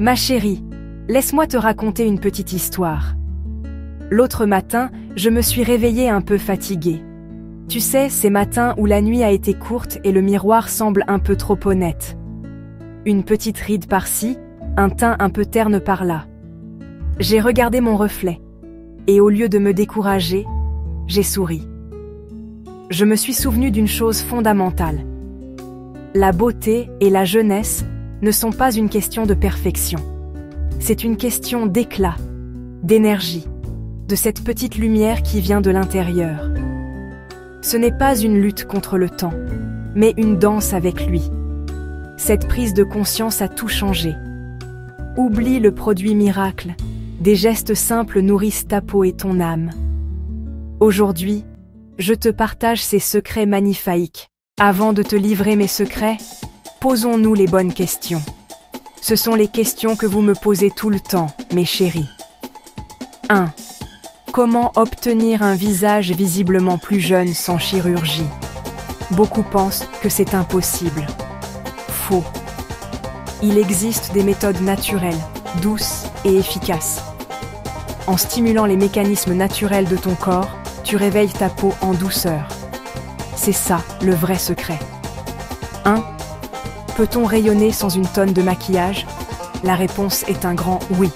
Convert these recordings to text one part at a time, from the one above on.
Ma chérie, laisse-moi te raconter une petite histoire. L'autre matin, je me suis réveillée un peu fatiguée. Tu sais, ces matins où la nuit a été courte et le miroir semble un peu trop honnête. Une petite ride par-ci, un teint un peu terne par-là. J'ai regardé mon reflet, et au lieu de me décourager, j'ai souri. Je me suis souvenue d'une chose fondamentale. La beauté et la jeunesse ne sont pas une question de perfection. C'est une question d'éclat, d'énergie, de cette petite lumière qui vient de l'intérieur. Ce n'est pas une lutte contre le temps, mais une danse avec lui. Cette prise de conscience a tout changé. Oublie le produit miracle, des gestes simples nourrissent ta peau et ton âme. Aujourd'hui, je te partage ces secrets magnifiques. Avant de te livrer mes secrets, posons-nous les bonnes questions. Ce sont les questions que vous me posez tout le temps, mes chéris. 1. Comment obtenir un visage visiblement plus jeune sans chirurgie? Beaucoup pensent que c'est impossible. Faux. Il existe des méthodes naturelles, douces et efficaces. En stimulant les mécanismes naturels de ton corps, tu réveilles ta peau en douceur. C'est ça, le vrai secret. 1. Peut-on rayonner sans une tonne de maquillage? La réponse est un grand oui.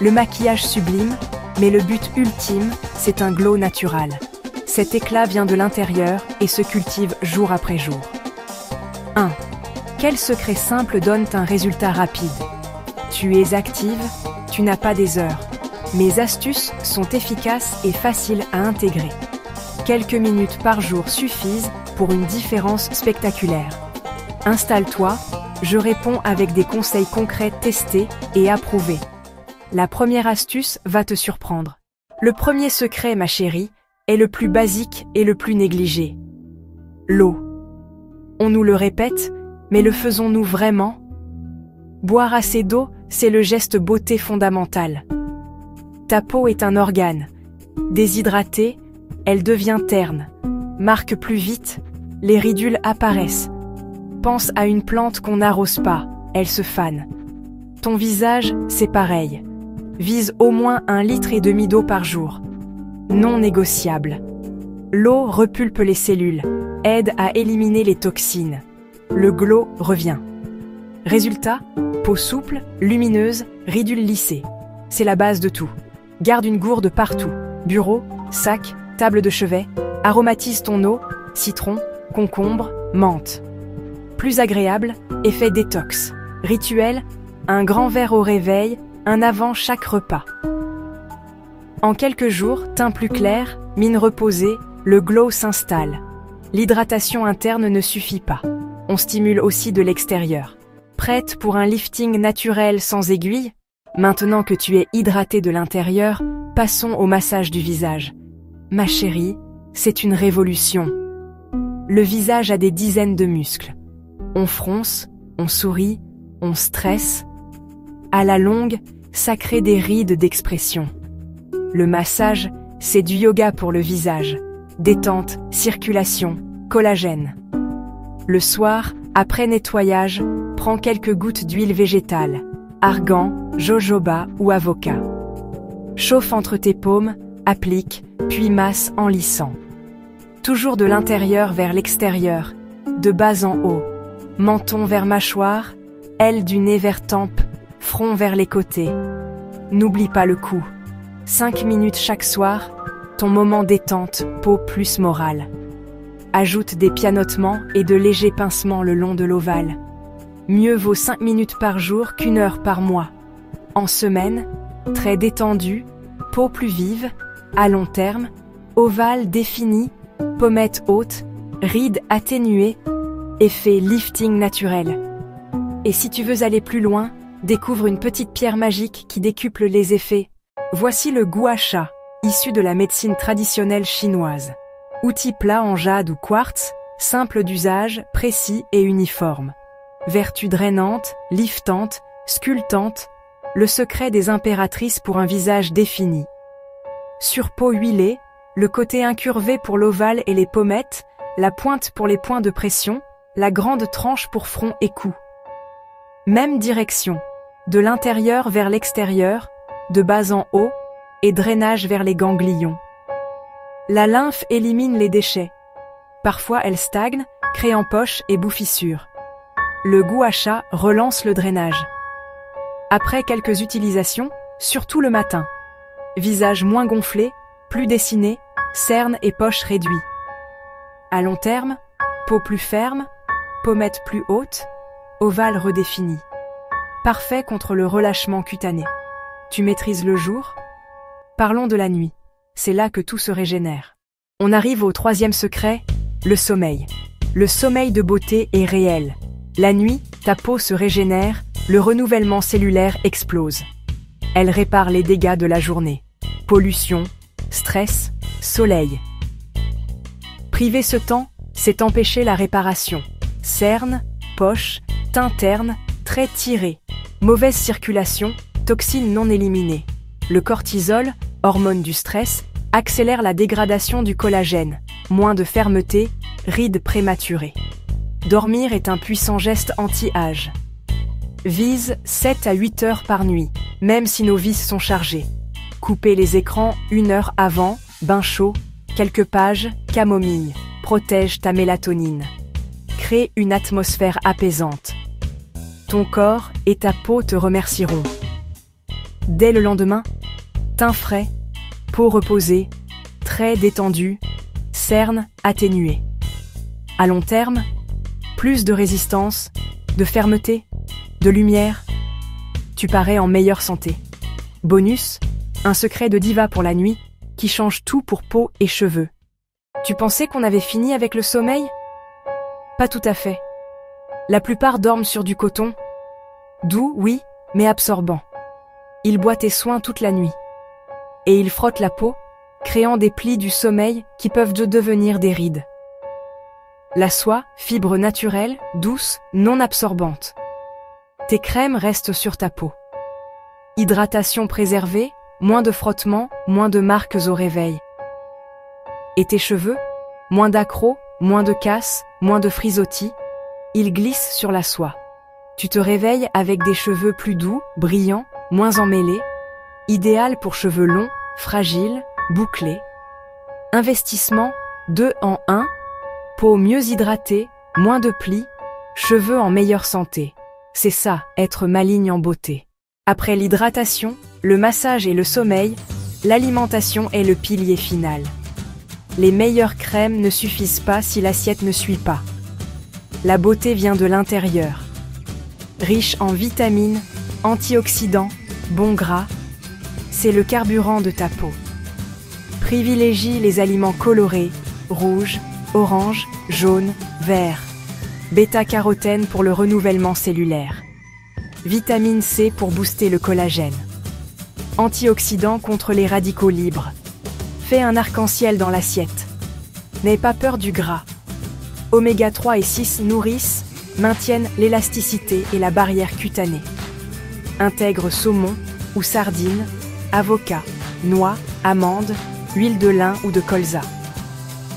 Le maquillage sublime, mais le but ultime, c'est un glow naturel. Cet éclat vient de l'intérieur et se cultive jour après jour. 1. Quel secret simple donne un résultat rapide? Tu es active, tu n'as pas des heures. Mes astuces sont efficaces et faciles à intégrer. Quelques minutes par jour suffisent pour une différence spectaculaire. Installe-toi, je réponds avec des conseils concrets testés et approuvés. La première astuce va te surprendre. Le premier secret, ma chérie, est le plus basique et le plus négligé. L'eau. On nous le répète, mais le faisons-nous vraiment? Boire assez d'eau, c'est le geste beauté fondamental. Ta peau est un organe. Déshydratée, elle devient terne. Marque plus vite, les ridules apparaissent. Pense à une plante qu'on n'arrose pas, elle se fane. Ton visage, c'est pareil. Vise au moins 1,5 litre d'eau par jour. Non négociable. L'eau repulpe les cellules, aide à éliminer les toxines. Le glow revient. Résultat, peau souple, lumineuse, ridules lissées. C'est la base de tout. Garde une gourde partout. Bureau, sac, table de chevet. Aromatise ton eau, citron, concombre, menthe. Plus agréable, effet détox. Rituel, un grand verre au réveil, un avant chaque repas. En quelques jours, teint plus clair, mine reposée, le glow s'installe. L'hydratation interne ne suffit pas. On stimule aussi de l'extérieur. Prête pour un lifting naturel sans aiguille? Maintenant que tu es hydratée de l'intérieur, passons au massage du visage. Ma chérie, c'est une révolution. Le visage a des dizaines de muscles. On fronce, on sourit, on stresse. À la longue, ça crée des rides d'expression. Le massage, c'est du yoga pour le visage. Détente, circulation, collagène. Le soir, après nettoyage, prends quelques gouttes d'huile végétale, argan, jojoba ou avocat. Chauffe entre tes paumes, applique, puis masse en lissant. Toujours de l'intérieur vers l'extérieur, de bas en haut. Menton vers mâchoire, aile du nez vers tempe, front vers les côtés. N'oublie pas le cou. 5 minutes chaque soir, ton moment détente, peau plus morale. Ajoute des pianotements et de légers pincements le long de l'ovale. Mieux vaut 5 minutes par jour qu'1 heure par mois. En semaine, traits détendus, peau plus vive, à long terme, ovale défini, pommettes hautes, rides atténuées, effet lifting naturel. Et si tu veux aller plus loin, découvre une petite pierre magique qui décuple les effets. Voici le gua sha, issu de la médecine traditionnelle chinoise. Outil plat en jade ou quartz, simple d'usage, précis et uniforme. Vertu drainante, liftante, sculptante, le secret des impératrices pour un visage défini. Sur peau huilée, le côté incurvé pour l'ovale et les pommettes, la pointe pour les points de pression, la grande tranche pour front et cou. Même direction, De l'intérieur vers l'extérieur, de bas en haut, et drainage vers les ganglions. La lymphe élimine les déchets. Parfois elle stagne, crée empoche et bouffissure. Le gua sha relance le drainage. Après quelques utilisations, surtout le matin. Visage moins gonflé, plus dessiné, cernes et poches réduits. À long terme, peau plus ferme, pommette plus haute, ovale redéfini. Parfait contre le relâchement cutané. Tu maîtrises le jour? Parlons de la nuit. C'est là que tout se régénère. On arrive au troisième secret, le sommeil. Le sommeil de beauté est réel. La nuit, ta peau se régénère, le renouvellement cellulaire explose. Elle répare les dégâts de la journée. Pollution, stress, soleil. Priver ce temps, c'est empêcher la réparation. Cernes, poches, teint terne, traits tirés. Mauvaise circulation, toxines non éliminées. Le cortisol, hormone du stress, accélère la dégradation du collagène. Moins de fermeté, rides prématurées. Dormir est un puissant geste anti-âge. Vise 7 à 8 heures par nuit, même si nos vies sont chargées. Couper les écrans 1 heure avant, bain chaud, quelques pages, camomille. Protège ta mélatonine. Crée une atmosphère apaisante. Ton corps et ta peau te remercieront. Dès le lendemain, teint frais, peau reposée, traits détendus, cernes atténuées. À long terme, plus de résistance, de fermeté, de lumière. Tu parais en meilleure santé. Bonus, un secret de diva pour la nuit qui change tout pour peau et cheveux. Tu pensais qu'on avait fini avec le sommeil? Pas tout à fait. La plupart dorment sur du coton. Doux, oui, mais absorbant. Il boit tes soins toute la nuit. Et il frotte la peau, créant des plis du sommeil qui peuvent devenir des rides. La soie, fibre naturelle, douce, non absorbante. Tes crèmes restent sur ta peau. Hydratation préservée, moins de frottement, moins de marques au réveil. Et tes cheveux? Moins d'accros, moins de casse, moins de frisottis. Ils glissent sur la soie. Tu te réveilles avec des cheveux plus doux, brillants, moins emmêlés. Idéal pour cheveux longs, fragiles, bouclés. Investissement 2 en 1. Peau mieux hydratée, moins de plis, cheveux en meilleure santé. C'est ça, être maligne en beauté. Après l'hydratation, le massage et le sommeil, l'alimentation est le pilier final. Les meilleures crèmes ne suffisent pas si l'assiette ne suit pas. La beauté vient de l'intérieur. Riche en vitamines, antioxydants, bons gras, c'est le carburant de ta peau. Privilégie les aliments colorés, rouges, orange, jaune, vert. Bêta-carotène pour le renouvellement cellulaire. Vitamine C pour booster le collagène. Antioxydants contre les radicaux libres. Fais un arc-en-ciel dans l'assiette. N'aie pas peur du gras. Oméga 3 et 6 nourrissent, maintiennent l'élasticité et la barrière cutanée. Intègre saumon ou sardines, avocat, noix, amandes, huile de lin ou de colza.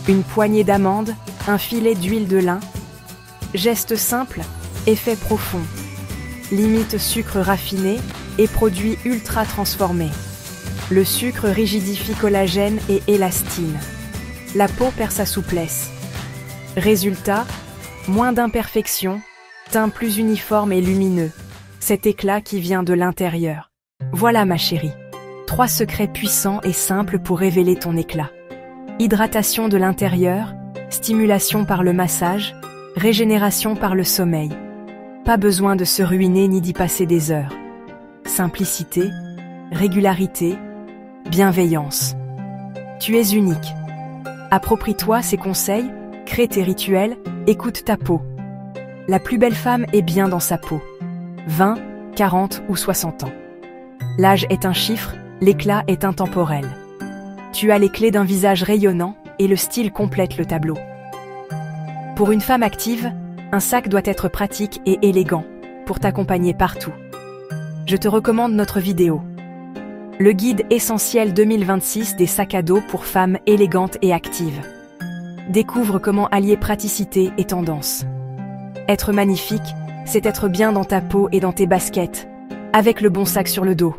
Une poignée d'amandes, un filet d'huile de lin. Geste simple, effet profond. Limite sucre raffiné et produits ultra transformés. Le sucre rigidifie collagène et élastine. La peau perd sa souplesse. Résultat, moins d'imperfections, teint plus uniforme et lumineux. Cet éclat qui vient de l'intérieur. Voilà ma chérie. 3 secrets puissants et simples pour révéler ton éclat. Hydratation de l'intérieur, stimulation par le massage, régénération par le sommeil. Pas besoin de se ruiner ni d'y passer des heures. Simplicité, régularité, bienveillance. Tu es unique. Approprie-toi ces conseils, crée tes rituels, écoute ta peau. La plus belle femme est bien dans sa peau. 20, 40 ou 60 ans. L'âge est un chiffre, l'éclat est intemporel. Tu as les clés d'un visage rayonnant et le style complète le tableau. Pour une femme active, un sac doit être pratique et élégant pour t'accompagner partout. Je te recommande notre vidéo. Le guide essentiel 2026 des sacs à dos pour femmes élégantes et actives. Découvre comment allier praticité et tendance. Être magnifique, c'est être bien dans ta peau et dans tes baskets. avec le bon sac sur le dos.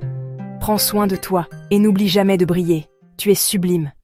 Prends soin de toi et n'oublie jamais de briller. Tu es sublime.